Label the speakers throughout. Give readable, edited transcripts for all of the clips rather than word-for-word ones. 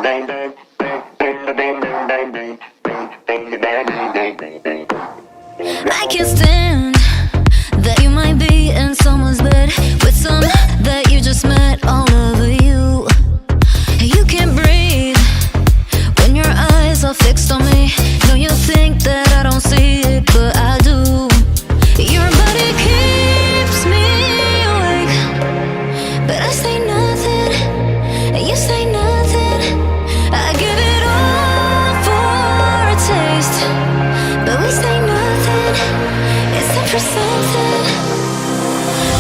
Speaker 1: I can't stand that you might be in someone's bed with some that you just met all over you. You can't breathe when your eyes are fixed on me. No, you think that I don't see it, but I do. Your body keeps me awake, but I say nothing, and you say nothing. I give it all for a taste, but we say nothing, except for something.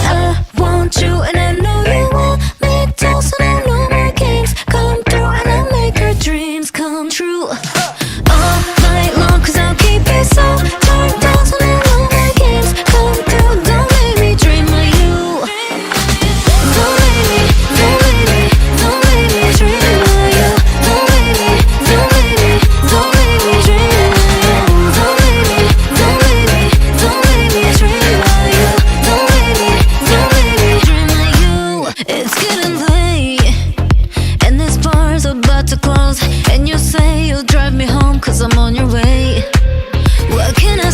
Speaker 1: I want you and I know you want me too, so no more games come through, and I'll make her dreams come true all night long, 'cause I'll keep it so turned down, so no more games come through. Don't make me dream of you. Don't make me, don't make me, don't make me dream of you. Don't make me, don't make me, don't make me dream of you. Don't make me, don't make me, don't make me dream of you. Don't make me, don't make me dream of you. It's getting late, and this bar's about to close, and you say you'll drive me home 'cause I'm on your way. What can I